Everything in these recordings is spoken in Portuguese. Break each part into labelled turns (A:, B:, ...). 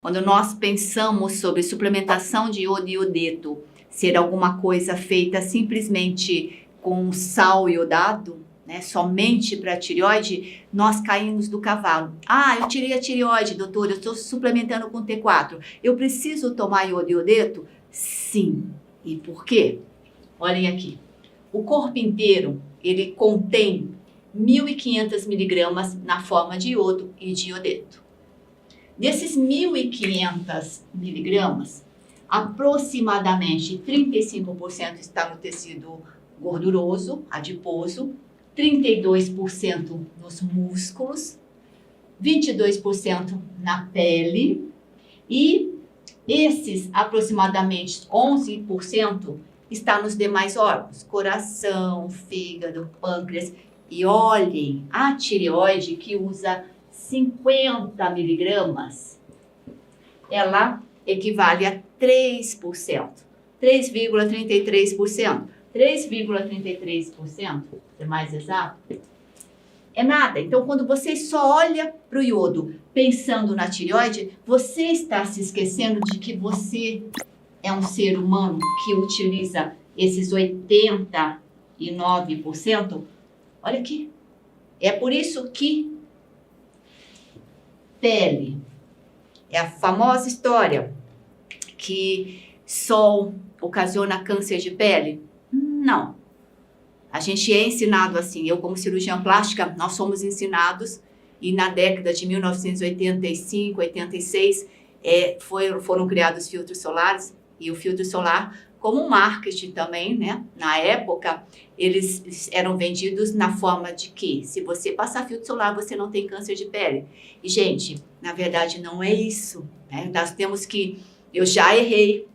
A: Quando nós pensamos sobre suplementação de iodo e iodeto ser alguma coisa feita simplesmente com sal iodado, né, somente para a tireoide, nós caímos do cavalo. Ah, eu tirei a tireoide, doutor, eu estou suplementando com T4. Eu preciso tomar iodo e iodeto? Sim. E por quê? Olhem aqui. O corpo inteiro, ele contém 1.500 miligramas na forma de iodo e de iodeto. Desses 1.500 miligramas, aproximadamente 35% está no tecido gorduroso, adiposo, 32% nos músculos, 22% na pele e esses aproximadamente 11% está nos demais órgãos, coração, fígado, pâncreas. E olhem, a tireoide que usa 50 miligramas, ela equivale a 3%, 3,33%. 3,33%, ser mais exato, é nada. Então, quando você só olha para o iodo pensando na tireoide, você está se esquecendo de que você é um ser humano que utiliza esses 89%. Olha aqui. É por isso que pele é a famosa história que sol ocasiona câncer de pele. Não. A gente é ensinado assim. Eu, como cirurgiã plástica, nós somos ensinados e na década de 1985, 86, foram criados filtros solares e o filtro solar, como marketing também, né? Na época, eles eram vendidos na forma de que se você passar filtro solar, você não tem câncer de pele. E, gente, na verdade, não é isso, né? Nós temos que... Eu já errei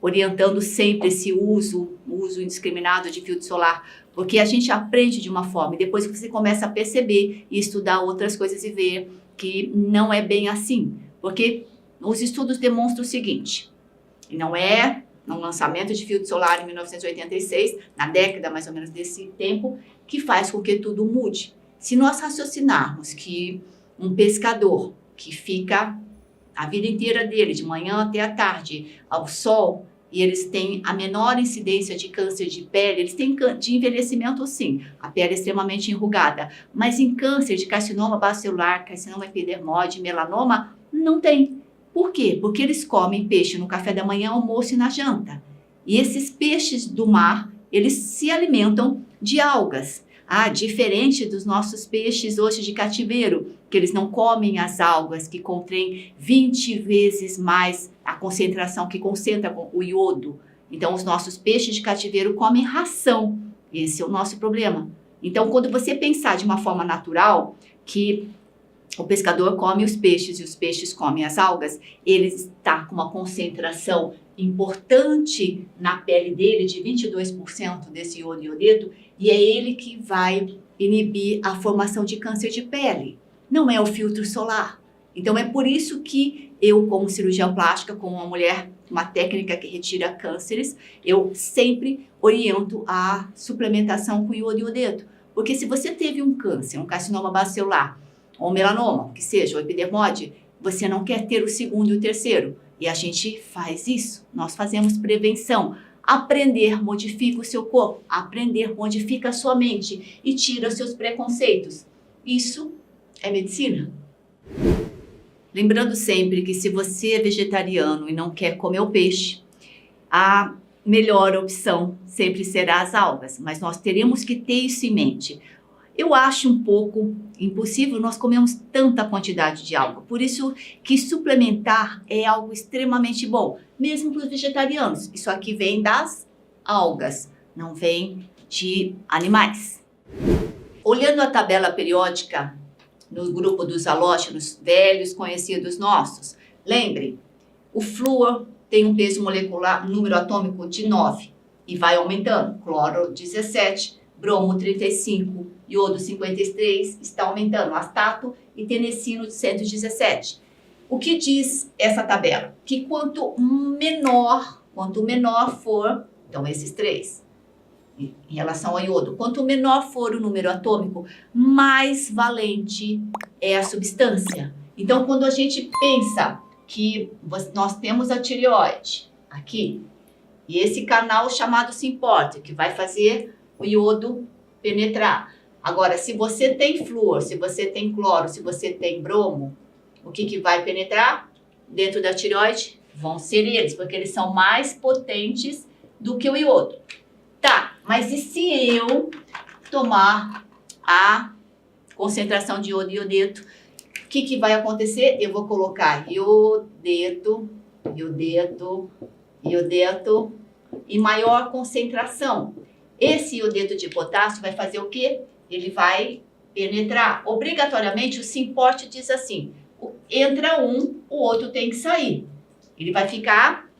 A: orientando sempre esse uso indiscriminado de filtro solar, porque a gente aprende de uma forma e depois você começa a perceber e estudar outras coisas e ver que não é bem assim, porque os estudos demonstram o seguinte, não é no lançamento de filtro solar em 1986, na década mais ou menos desse tempo, que faz com que tudo mude. Se nós raciocinarmos que um pescador que fica a vida inteira dele, de manhã até a tarde, ao sol, e eles têm a menor incidência de câncer de pele, eles têm de envelhecimento sim, a pele é extremamente enrugada, mas em câncer de carcinoma basocelular, carcinoma epidermoide, melanoma, não tem. Por quê? Porque eles comem peixe no café da manhã, almoço e na janta. E esses peixes do mar, eles se alimentam de algas. Ah, diferente dos nossos peixes hoje de cativeiro, que eles não comem as algas que contêm 20 vezes mais a concentração que concentra o iodo. Então, os nossos peixes de cativeiro comem ração. Esse é o nosso problema. Então, quando você pensar de uma forma natural, que o pescador come os peixes e os peixes comem as algas, ele está com uma concentração importante na pele dele, de 22% desse iodo e iodeto, e é ele que vai inibir a formação de câncer de pele. Não é o filtro solar. Então é por isso que eu, como cirurgiã plástica, como uma mulher, uma técnica que retira cânceres, eu sempre oriento a suplementação com iodo e iodeto. Porque se você teve um câncer, um carcinoma basocelular, ou melanoma, que seja, ou epidermoide, você não quer ter o segundo e o terceiro. E a gente faz isso, nós fazemos prevenção. Aprender modifica o seu corpo, aprender modifica a sua mente e tira os seus preconceitos. Isso é medicina. Lembrando sempre que se você é vegetariano e não quer comer o peixe, a melhor opção sempre será as algas, mas nós teremos que ter isso em mente. Eu acho um pouco impossível nós comemos tanta quantidade de alga. Por isso que suplementar é algo extremamente bom, mesmo para os vegetarianos. Isso aqui vem das algas, não vem de animais. Olhando a tabela periódica no grupo dos halógenos velhos conhecidos nossos, lembrem, o flúor tem um peso molecular, um número atômico de 9 e vai aumentando. Cloro 17, bromo 35, iodo 53, está aumentando, astato e tenecino 117. O que diz essa tabela? Que quanto menor for, então esses três, em relação ao iodo, quanto menor for o número atômico, mais valente é a substância. Então, quando a gente pensa que nós temos a tireoide aqui, e esse canal chamado simpórter, que vai fazer o iodo penetrar. Agora, se você tem flúor, se você tem cloro, se você tem bromo, o que vai penetrar dentro da tireoide? Vão ser eles, porque eles são mais potentes do que o iodo. Tá, mas e se eu tomar a concentração de iodo e iodeto? O que vai acontecer? Eu vou colocar iodeto, iodeto, iodeto em maior concentração. Esse iodeto de potássio vai fazer o quê? Ele vai penetrar. Obrigatoriamente, o simpórter diz assim, entra um, o outro tem que sair. Ele vai ficar,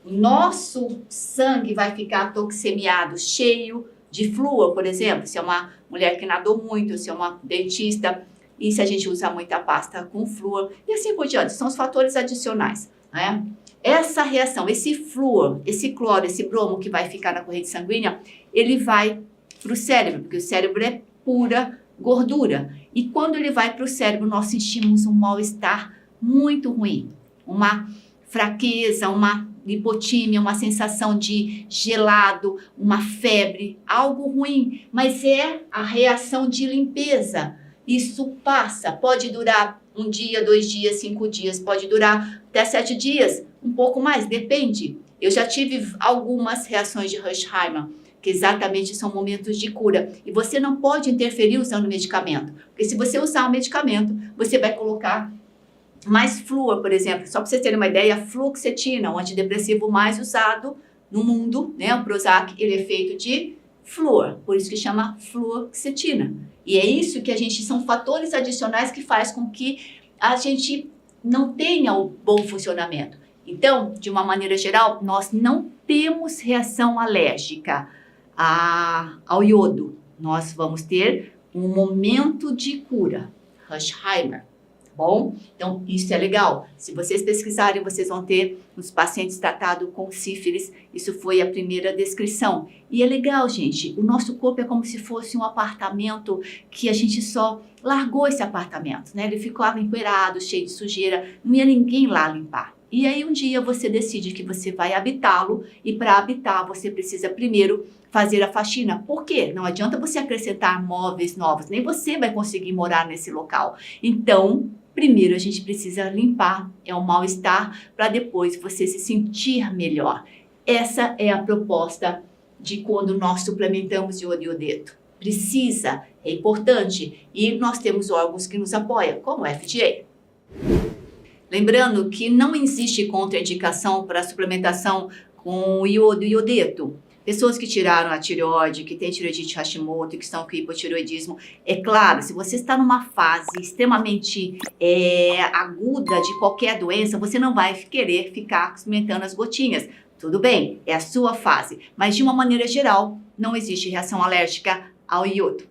A: o nosso sangue vai ficar toxemiado, cheio de flúor, por exemplo. Se é uma mulher que nadou muito, se é uma dentista, e se a gente usa muita pasta com flúor, e assim por diante. São os fatores adicionais, né? Essa reação, esse flúor, esse cloro, esse bromo que vai ficar na corrente sanguínea, ele vai para o cérebro, porque o cérebro é pura gordura. E quando ele vai para o cérebro, nós sentimos um mal-estar muito ruim. Uma fraqueza, uma lipotímia, uma sensação de gelado, uma febre, algo ruim. Mas é a reação de limpeza. Isso passa, pode durar 1 dia, 2 dias, 5 dias, pode durar até 7 dias, um pouco mais, depende. Eu já tive algumas reações de Hersheimer, que exatamente são momentos de cura. E você não pode interferir usando medicamento, porque se você usar o medicamento, você vai colocar mais flúor, por exemplo. Só para vocês terem uma ideia, a fluoxetina, o antidepressivo mais usado no mundo, né? O Prozac, ele é feito de flúor, por isso que chama fluoxetina. E é isso que são fatores adicionais que faz com que a gente não tenha o bom funcionamento. Então, de uma maneira geral, nós não temos reação alérgica ao iodo. Nós vamos ter um momento de cura, Hersheimer. Bom, então isso é legal. Se vocês pesquisarem, vocês vão ter os pacientes tratados com sífilis. Isso foi a primeira descrição. E é legal, gente. O nosso corpo é como se fosse um apartamento que a gente só largou esse apartamento, né? Ele ficava empoeirado, cheio de sujeira. Não ia ninguém lá limpar. E aí um dia você decide que você vai habitá-lo. E para habitar, você precisa primeiro fazer a faxina. Por quê? Não adianta você acrescentar móveis novos. Nem você vai conseguir morar nesse local. Então, primeiro a gente precisa limpar, é um mal-estar, para depois você se sentir melhor. Essa é a proposta de quando nós suplementamos iodo e iodeto. Precisa, é importante, e nós temos órgãos que nos apoiam, como o FDA. Lembrando que não existe contraindicação para suplementação com iodo e iodeto. Pessoas que tiraram a tireoide, que têm tireoidite Hashimoto, que estão com hipotireoidismo, é claro, se você está numa fase extremamente aguda de qualquer doença, você não vai querer ficar suplementando as gotinhas. Tudo bem, é a sua fase, mas de uma maneira geral, não existe reação alérgica ao iodo.